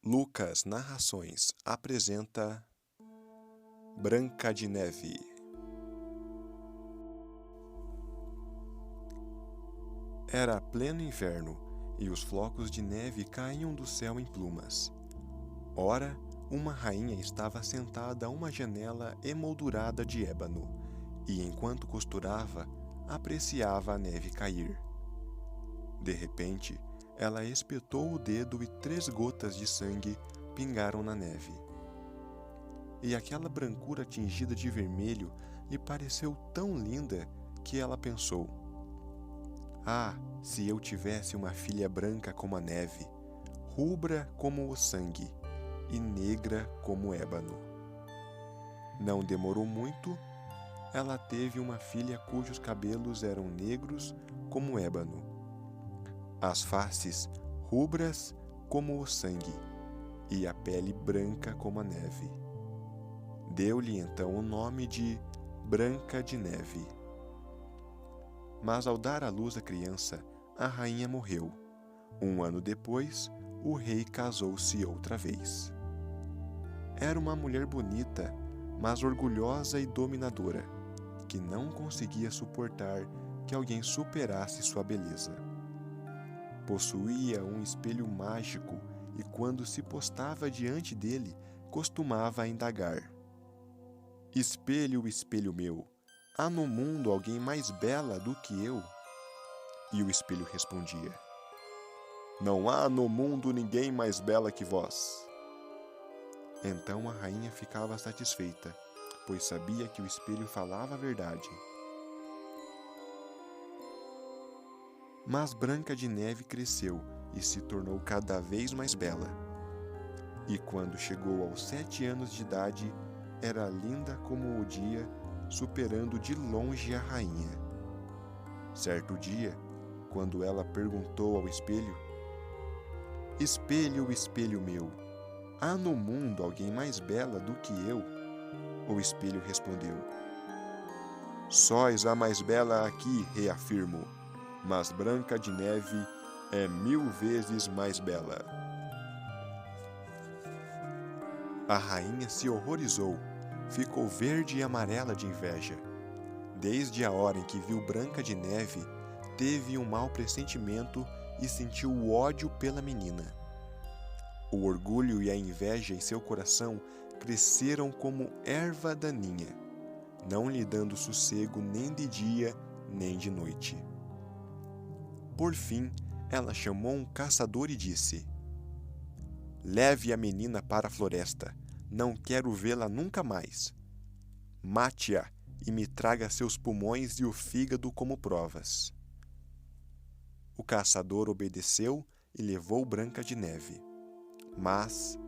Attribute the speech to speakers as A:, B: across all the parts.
A: Lucas Narrações apresenta Branca de Neve. Era pleno inverno e os flocos de neve caíam do céu em plumas. Ora, uma rainha estava sentada a uma janela emoldurada de ébano e, enquanto costurava, apreciava a neve cair. De repente, ela espetou o dedo e 3 gotas de sangue pingaram na neve. E aquela brancura tingida de vermelho lhe pareceu tão linda que ela pensou: "Ah, se eu tivesse uma filha branca como a neve, rubra como o sangue e negra como o ébano." Não demorou muito, ela teve uma filha cujos cabelos eram negros como o ébano, as faces rubras como o sangue e a pele branca como a neve. Deu-lhe então o nome de Branca de Neve. Mas ao dar à luz a criança, a rainha morreu. 1 ano depois, o rei casou-se outra vez. Era uma mulher bonita, mas orgulhosa e dominadora, que não conseguia suportar que alguém superasse sua beleza. Possuía um espelho mágico e, quando se postava diante dele, costumava indagar: "Espelho, espelho meu, há no mundo alguém mais bela do que eu?" E o espelho respondia: "Não há no mundo ninguém mais bela que vós." Então a rainha ficava satisfeita, pois sabia que o espelho falava a verdade. Mas Branca de Neve cresceu e se tornou cada vez mais bela. E quando chegou aos 7 anos de idade, era linda como o dia, superando de longe a rainha. Certo dia, quando ela perguntou ao espelho: "Espelho, espelho meu, há no mundo alguém mais bela do que eu?" O espelho respondeu: "Sóis a mais bela aqui, reafirmo, mas Branca de Neve é 1000 vezes mais bela." A rainha se horrorizou, ficou verde e amarela de inveja. Desde a hora em que viu Branca de Neve, teve um mau pressentimento e sentiu ódio pela menina. O orgulho e a inveja em seu coração cresceram como erva daninha, não lhe dando sossego nem de dia nem de noite. Por fim, ela chamou um caçador e disse: "Leve a menina para a floresta, não quero vê-la nunca mais. Mate-a e me traga seus pulmões e o fígado como provas." O caçador obedeceu e levou Branca de Neve. Mas,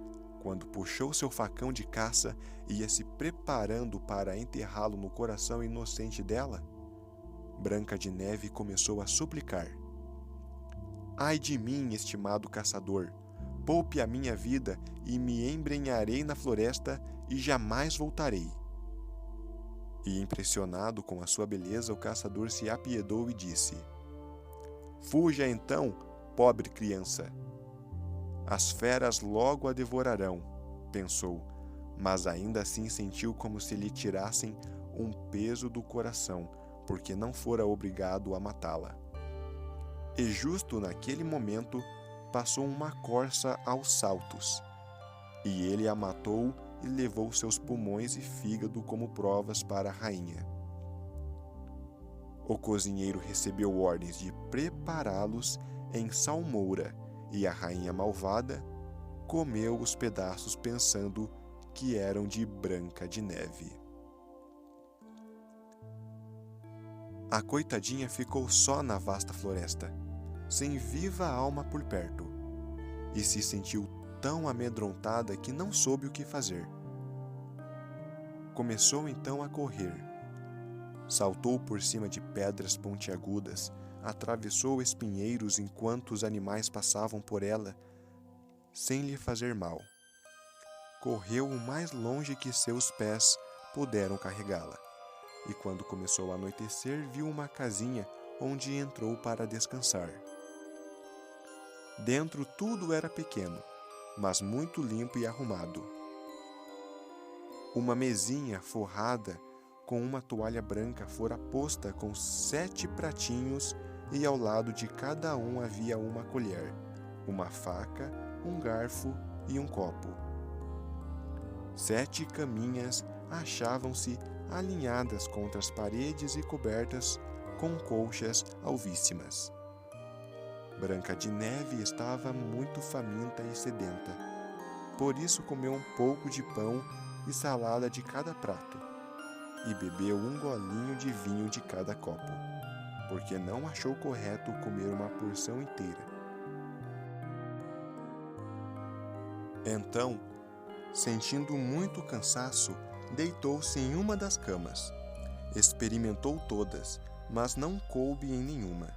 A: quando puxou seu facão de caça e ia se preparando para enterrá-lo no coração inocente dela, Branca de Neve começou a suplicar: "Ai de mim, estimado caçador, poupe a minha vida e me embrenharei na floresta e jamais voltarei." E, impressionado com a sua beleza, o caçador se apiedou e disse: "Fuja então, pobre criança. As feras logo a devorarão", pensou, mas ainda assim sentiu como se lhe tirassem um peso do coração, porque não fora obrigado a matá-la. E justo naquele momento passou uma corça aos saltos, e ele a matou e levou seus pulmões e fígado como provas para a rainha. O cozinheiro recebeu ordens de prepará-los em salmoura, e a rainha malvada comeu os pedaços pensando que eram de Branca de Neve. A coitadinha ficou só na vasta floresta, sem viva alma por perto, e se sentiu tão amedrontada que não soube o que fazer. Começou então a correr. Saltou por cima de pedras pontiagudas, atravessou espinheiros enquanto os animais passavam por ela, sem lhe fazer mal. Correu o mais longe que seus pés puderam carregá-la, e quando começou a anoitecer, viu uma casinha onde entrou para descansar. Dentro tudo era pequeno, mas muito limpo e arrumado. Uma mesinha forrada com uma toalha branca fora posta com 7 pratinhos, e ao lado de cada um havia uma colher, uma faca, um garfo e um copo. 7 caminhas achavam-se alinhadas contra as paredes e cobertas com colchas alvíssimas. Branca de Neve estava muito faminta e sedenta. Por isso comeu um pouco de pão e salada de cada prato, e bebeu um golinho de vinho de cada copo, porque não achou correto comer uma porção inteira. Então, sentindo muito cansaço, deitou-se em uma das camas. Experimentou todas, mas não coube em nenhuma.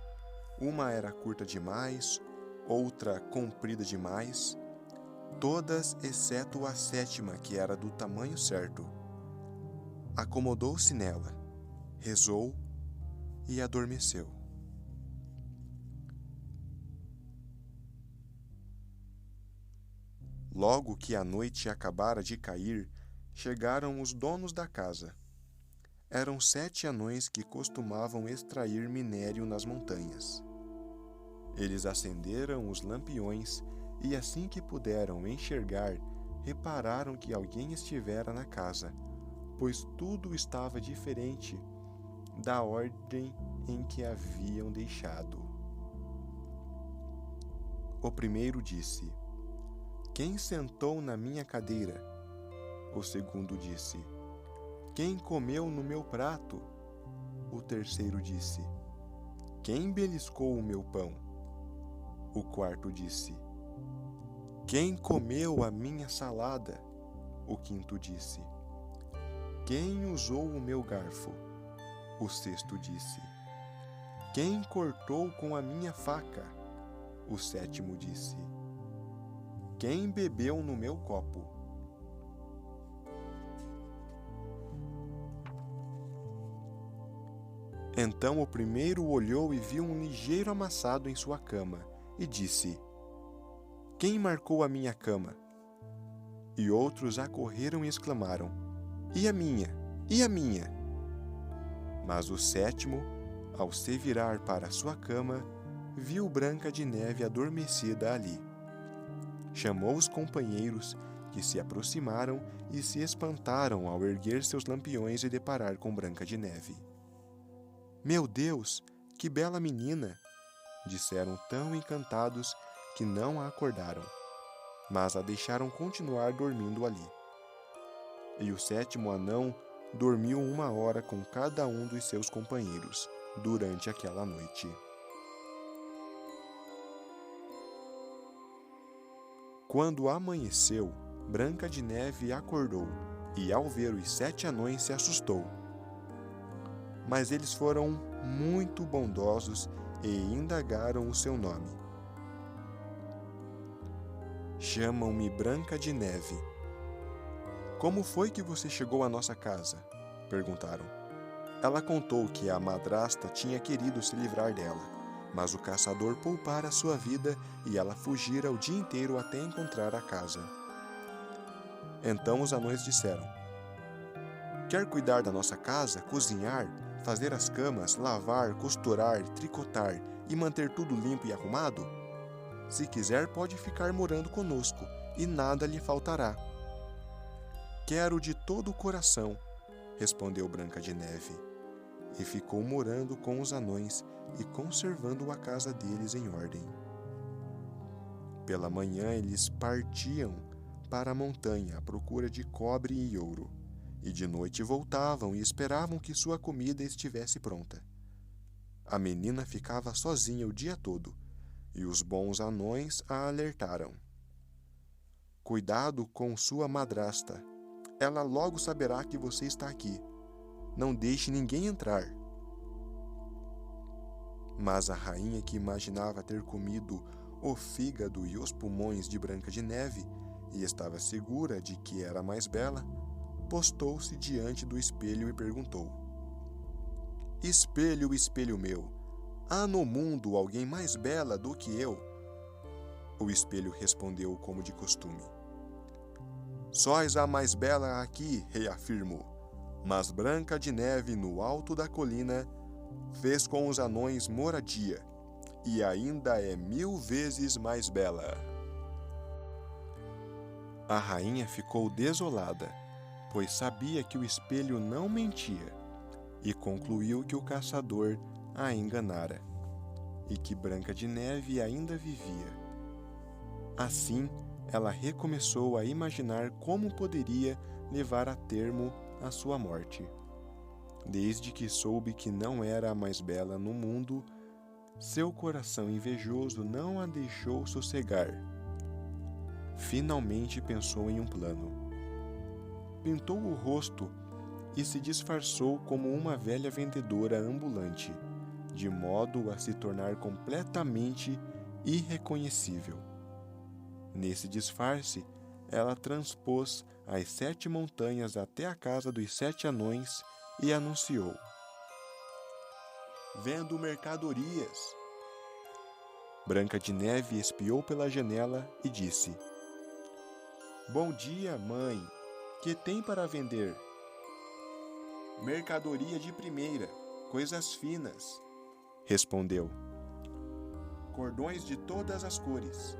A: Uma era curta demais, outra comprida demais, todas exceto a 7ª, que era do tamanho certo. Acomodou-se nela, rezou e adormeceu. Logo que a noite acabara de cair, chegaram os donos da casa. Eram 7 anões que costumavam extrair minério nas montanhas. Eles acenderam os lampiões e, assim que puderam enxergar, repararam que alguém estivera na casa, pois tudo estava diferente da ordem em que haviam deixado. O primeiro disse: "Quem sentou na minha cadeira?" O segundo disse: "Quem comeu no meu prato?" O terceiro disse: "Quem beliscou o meu pão?" O quarto disse: "Quem comeu a minha salada?" O quinto disse: "Quem usou o meu garfo?" O sexto disse: "Quem cortou com a minha faca?" O sétimo disse: "Quem bebeu no meu copo?" Então o primeiro olhou e viu um ligeiro amassado em sua cama, e disse: "Quem marcou a minha cama?" E outros acorreram e exclamaram: "E a minha? E a minha?" Mas o sétimo, ao se virar para sua cama, viu Branca de Neve adormecida ali. Chamou os companheiros, que se aproximaram e se espantaram ao erguer seus lampiões e deparar com Branca de Neve. "Meu Deus, que bela menina!" disseram tão encantados que não a acordaram, mas a deixaram continuar dormindo ali. E o 7º anão dormiu 1 hora com cada um dos seus companheiros durante aquela noite. Quando amanheceu, Branca de Neve acordou e, ao ver os 7 anões, se assustou. Mas eles foram muito bondosos e indagaram o seu nome. "Chamam-me Branca de Neve." "Como foi que você chegou à nossa casa?" perguntaram. Ela contou que a madrasta tinha querido se livrar dela, mas o caçador poupara sua vida e ela fugira o dia inteiro até encontrar a casa. Então os anões disseram: "Quer cuidar da nossa casa, cozinhar, fazer as camas, lavar, costurar, tricotar e manter tudo limpo e arrumado? Se quiser, pode ficar morando conosco e nada lhe faltará." "Quero de todo o coração", respondeu Branca de Neve, e ficou morando com os anões e conservando a casa deles em ordem. Pela manhã eles partiam para a montanha à procura de cobre e ouro, e de noite voltavam e esperavam que sua comida estivesse pronta. A menina ficava sozinha o dia todo, e os bons anões a alertaram: "Cuidado com sua madrasta. Ela logo saberá que você está aqui. Não deixe ninguém entrar." Mas a rainha, que imaginava ter comido o fígado e os pulmões de Branca de Neve e estava segura de que era mais bela, postou-se diante do espelho e perguntou: "Espelho, espelho meu, há no mundo alguém mais bela do que eu?" O espelho respondeu como de costume. Sós a mais bela aqui, reafirmo, mas Branca de Neve no alto da colina fez com os anões moradia, e ainda é 1000 vezes mais bela. A rainha ficou desolada, pois sabia que o espelho não mentia, e concluiu que o caçador a enganara, e que Branca de Neve ainda vivia. Assim, ela recomeçou a imaginar como poderia levar a termo a sua morte. Desde que soube que não era a mais bela no mundo, seu coração invejoso não a deixou sossegar. Finalmente pensou em um plano. Pintou o rosto e se disfarçou como uma velha vendedora ambulante, de modo a se tornar completamente irreconhecível. Nesse disfarce, ela transpôs as 7 montanhas até a casa dos 7 anões e anunciou: Vendo mercadorias. Branca de Neve espiou pela janela e disse: Bom dia, mãe. Que tem para vender? Mercadoria de primeira, coisas finas, respondeu. Cordões de todas as cores.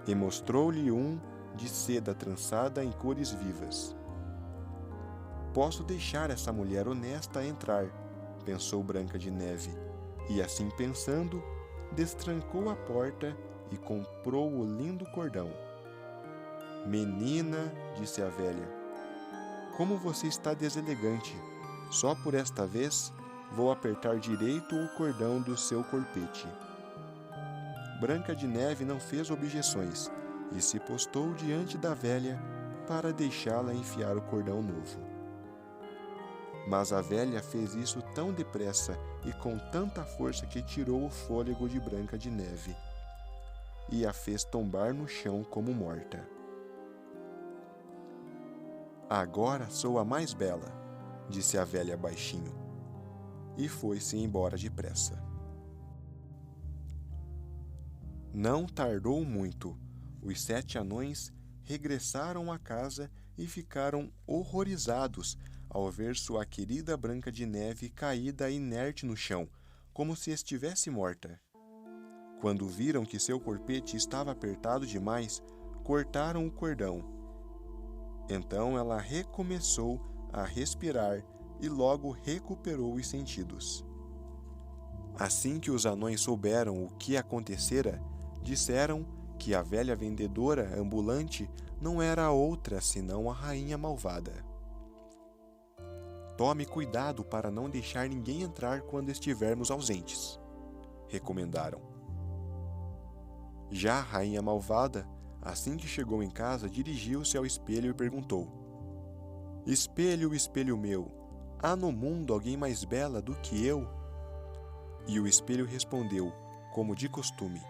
A: E mostrou-lhe um de seda trançada em cores vivas. Posso deixar essa mulher honesta entrar, pensou Branca de Neve, e assim pensando, destrancou a porta e comprou o lindo cordão. Menina, disse a velha, como você está deselegante. Só por esta vez vou apertar direito o cordão do seu corpete. Branca de Neve não fez objeções e se postou diante da velha para deixá-la enfiar o cordão novo. Mas a velha fez isso tão depressa e com tanta força que tirou o fôlego de Branca de Neve e a fez tombar no chão como morta. Agora sou a mais bela, disse a velha baixinho, e foi-se embora depressa. Não tardou muito. Os 7 anões regressaram à casa e ficaram horrorizados ao ver sua querida Branca de Neve caída inerte no chão, como se estivesse morta. Quando viram que seu corpete estava apertado demais, cortaram o cordão. Então ela recomeçou a respirar e logo recuperou os sentidos. Assim que os anões souberam o que acontecera, disseram que a velha vendedora ambulante não era outra senão a rainha malvada. Tome cuidado para não deixar ninguém entrar quando estivermos ausentes, recomendaram. Já a rainha malvada, assim que chegou em casa, dirigiu-se ao espelho e perguntou: Espelho, espelho meu, há no mundo alguém mais bela do que eu? E o espelho respondeu, como de costume: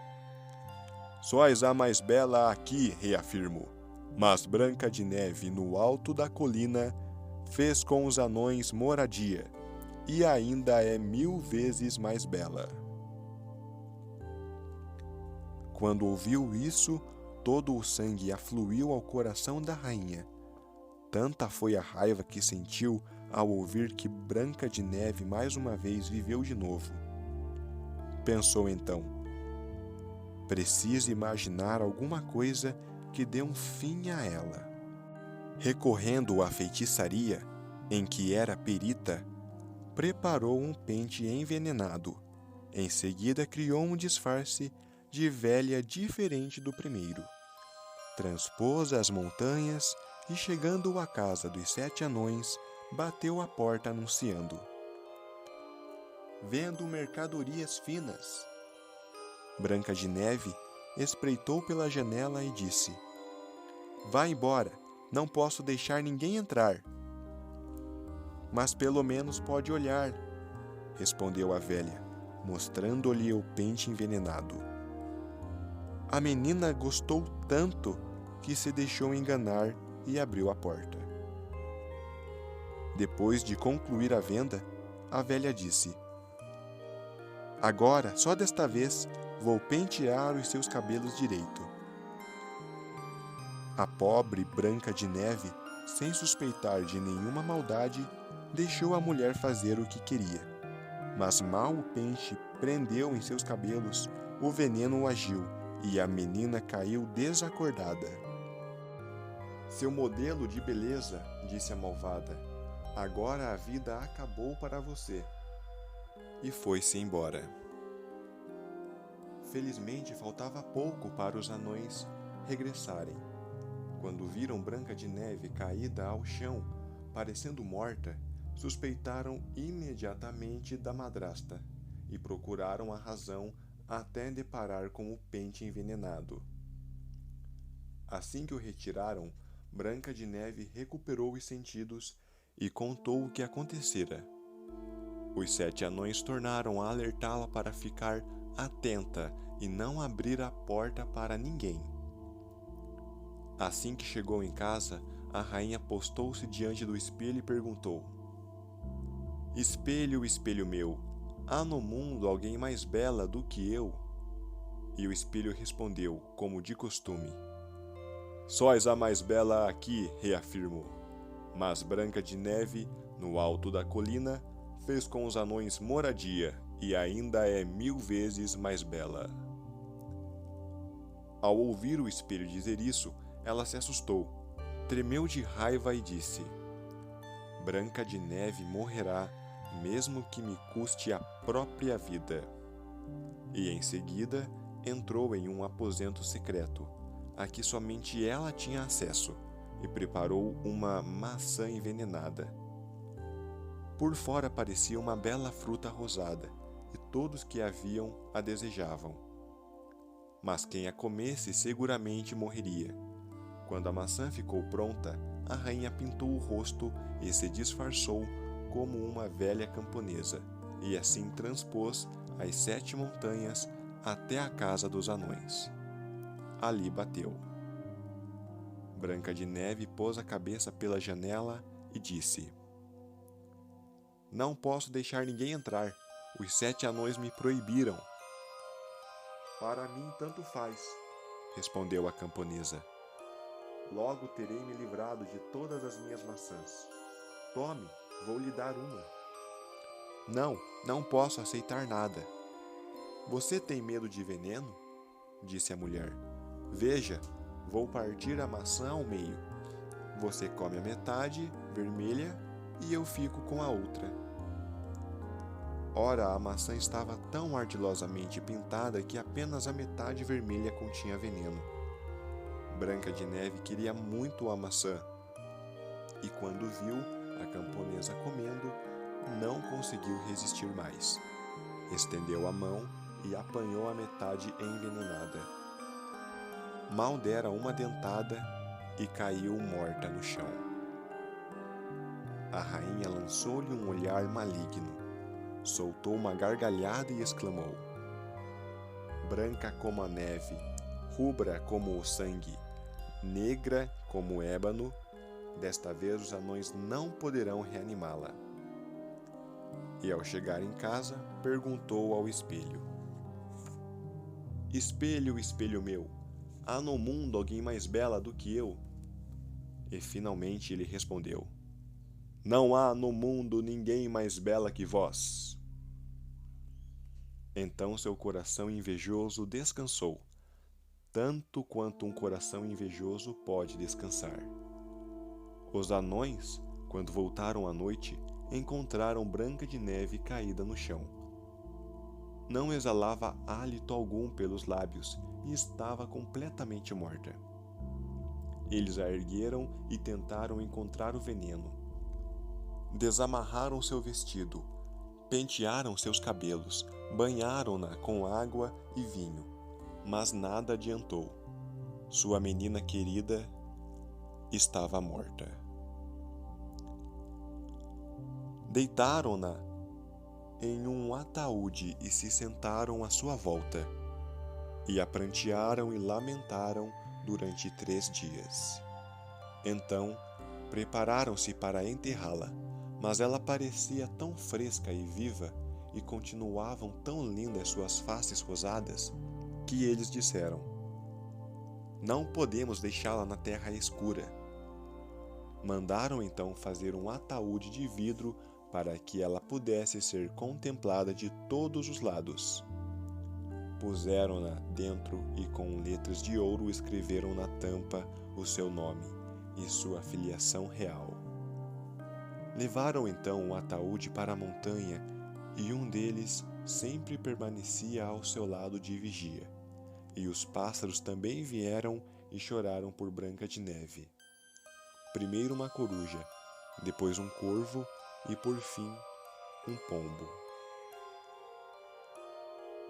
A: Sós a mais bela aqui, reafirmo, mas Branca de Neve no alto da colina fez com os anões moradia, e ainda é 1000 vezes mais bela. Quando ouviu isso, todo o sangue afluiu ao coração da rainha. Tanta foi a raiva que sentiu ao ouvir que Branca de Neve mais uma vez viveu de novo. Pensou então: preciso imaginar alguma coisa que dê um fim a ela. Recorrendo à feitiçaria, em que era perita, preparou um pente envenenado. Em seguida criou um disfarce de velha diferente do primeiro. Transpôs as montanhas e, chegando à casa dos 7 anões, bateu à porta anunciando: Vendo mercadorias finas. Branca de Neve espreitou pela janela e disse: Vá embora, não posso deixar ninguém entrar. Mas pelo menos pode olhar, respondeu a velha, mostrando-lhe o pente envenenado. A menina gostou tanto que se deixou enganar e abriu a porta. Depois de concluir a venda, a velha disse: Agora, só desta vez, vou pentear os seus cabelos direito. A pobre Branca de Neve, sem suspeitar de nenhuma maldade, deixou a mulher fazer o que queria. Mas mal o pente prendeu em seus cabelos, o veneno agiu e a menina caiu desacordada. Seu modelo de beleza, disse a malvada, agora a vida acabou para você. E foi-se embora. Felizmente faltava pouco para os anões regressarem. Quando viram Branca de Neve caída ao chão, parecendo morta, suspeitaram imediatamente da madrasta e procuraram a razão até deparar com o pente envenenado. Assim que o retiraram, Branca de Neve recuperou os sentidos e contou o que acontecera. Os 7 anões tornaram a alertá-la para ficar atenta e não abrir a porta para ninguém. Assim que chegou em casa, a rainha postou-se diante do espelho e perguntou: Espelho, espelho meu, há no mundo alguém mais bela do que eu? E o espelho respondeu, como de costume: Sós a mais bela aqui, reafirmo. Mas Branca de Neve, no alto da colina, fez com os anões moradia e ainda é 1000 vezes mais bela. Ao ouvir o espelho dizer isso, ela se assustou, tremeu de raiva e disse: Branca de Neve morrerá, mesmo que me custe a própria vida. E em seguida entrou em um aposento secreto, a que somente ela tinha acesso, e preparou uma maçã envenenada. Por fora parecia uma bela fruta rosada, e todos que a viam a desejavam. Mas quem a comesse seguramente morreria. Quando a maçã ficou pronta, a rainha pintou o rosto e se disfarçou como uma velha camponesa, e assim transpôs as 7 montanhas até a casa dos anões. Ali bateu. Branca de Neve pôs a cabeça pela janela e disse: Não posso deixar ninguém entrar. Os 7 anões me proibiram. Para mim tanto faz, respondeu a camponesa. Logo terei me livrado de todas as minhas maçãs. Tome, vou lhe dar uma. Não, não posso aceitar nada. Você tem medo de veneno? Disse a mulher. Veja, vou partir a maçã ao meio. Você come a metade, vermelha, e eu fico com a outra. Ora, a maçã estava tão ardilosamente pintada que apenas a metade vermelha continha veneno. Branca de Neve queria muito a maçã, e quando viu a camponesa comendo, não conseguiu resistir mais. Estendeu a mão e apanhou a metade envenenada. Mal dera uma dentada e caiu morta no chão. A rainha lançou-lhe um olhar maligno, soltou uma gargalhada e exclamou: Branca como a neve, rubra como o sangue, negra como o ébano, desta vez os anões não poderão reanimá-la. E ao chegar em casa, perguntou ao espelho: Espelho, espelho meu, há no mundo alguém mais bela do que eu? E finalmente ele respondeu: Não há no mundo ninguém mais bela que vós. Então seu coração invejoso descansou, tanto quanto um coração invejoso pode descansar. Os anões, quando voltaram à noite, encontraram Branca de Neve caída no chão. Não exalava hálito algum pelos lábios e estava completamente morta. Eles a ergueram e tentaram encontrar o veneno. Desamarraram seu vestido, pentearam seus cabelos, banharam-na com água e vinho, mas nada adiantou. Sua menina querida estava morta. Deitaram-na em um ataúde e se sentaram à sua volta, e a prantearam e lamentaram durante 3 dias. Então, prepararam-se para enterrá-la, mas ela parecia tão fresca e viva, e continuavam tão lindas suas faces rosadas, que eles disseram: não podemos deixá-la na terra escura. Mandaram então fazer um ataúde de vidro para que ela pudesse ser contemplada de todos os lados. Puseram-na dentro e com letras de ouro escreveram na tampa o seu nome e sua filiação real. Levaram então o ataúde para a montanha e um deles sempre permanecia ao seu lado de vigia. E os pássaros também vieram e choraram por Branca de Neve. Primeiro uma coruja, depois um corvo e por fim um pombo.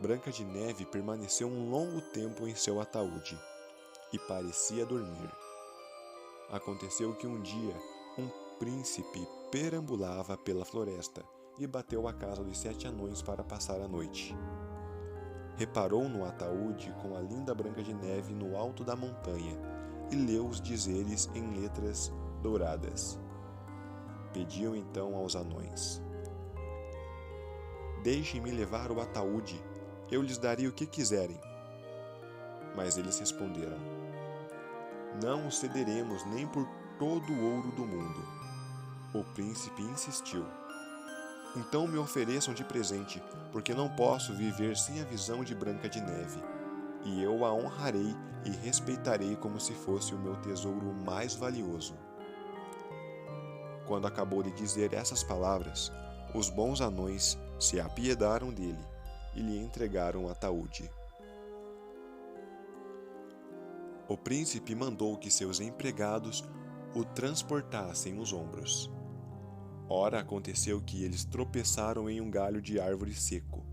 A: Branca de Neve permaneceu um longo tempo em seu ataúde e parecia dormir. Aconteceu que um dia um príncipe perambulava pela floresta e bateu à casa dos 7 anões para passar a noite. Reparou no ataúde com a linda Branca de Neve no alto da montanha e leu os dizeres em letras douradas. Pediu então aos anões: deixem-me levar o ataúde, eu lhes darei o que quiserem. Mas eles responderam: não o cederemos nem por todo o ouro do mundo. O príncipe insistiu: então me ofereçam de presente, porque não posso viver sem a visão de Branca de Neve, e eu a honrarei e respeitarei como se fosse o meu tesouro mais valioso. Quando acabou de dizer essas palavras, os bons anões se apiedaram dele e lhe entregaram o ataúde. O príncipe mandou que seus empregados o transportassem nos ombros. Ora, aconteceu que eles tropeçaram em um galho de árvore seco,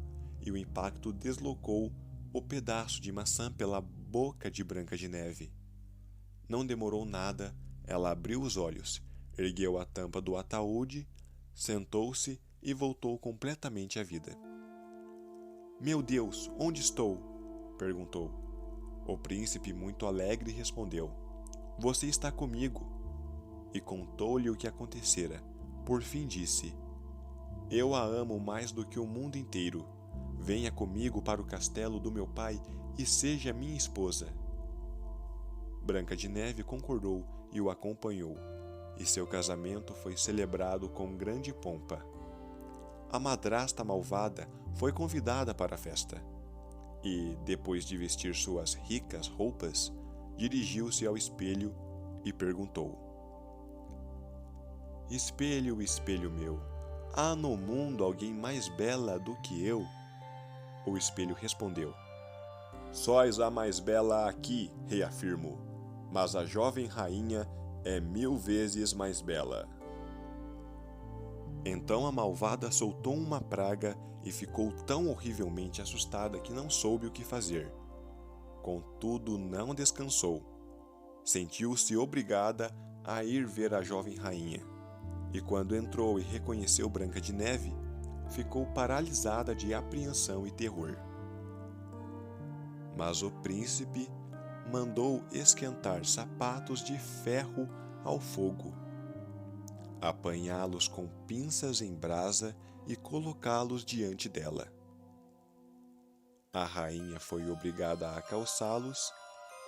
A: e o impacto deslocou o pedaço de maçã pela boca de Branca de Neve. Não demorou nada, ela abriu os olhos, ergueu a tampa do ataúde, sentou-se e voltou completamente à vida. Meu Deus, onde estou? Perguntou. O príncipe, muito alegre, respondeu: você está comigo. E contou-lhe o que acontecera. Por fim disse: eu a amo mais do que o mundo inteiro. Venha comigo para o castelo do meu pai e seja minha esposa. Branca de Neve concordou e o acompanhou, e seu casamento foi celebrado com grande pompa. A madrasta malvada foi convidada para a festa, e, depois de vestir suas ricas roupas, dirigiu-se ao espelho e perguntou: espelho, espelho meu, há no mundo alguém mais bela do que eu? O espelho respondeu: sóis a mais bela aqui, reafirmo, mas a jovem rainha é 1000 vezes mais bela. Então a malvada soltou uma praga e ficou tão horrivelmente assustada que não soube o que fazer. Contudo, não descansou. Sentiu-se obrigada a ir ver a jovem rainha. E quando entrou e reconheceu Branca de Neve, ficou paralisada de apreensão e terror. Mas o príncipe mandou esquentar sapatos de ferro ao fogo, apanhá-los com pinças em brasa e colocá-los diante dela. A rainha foi obrigada a calçá-los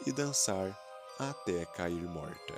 A: e dançar até cair morta.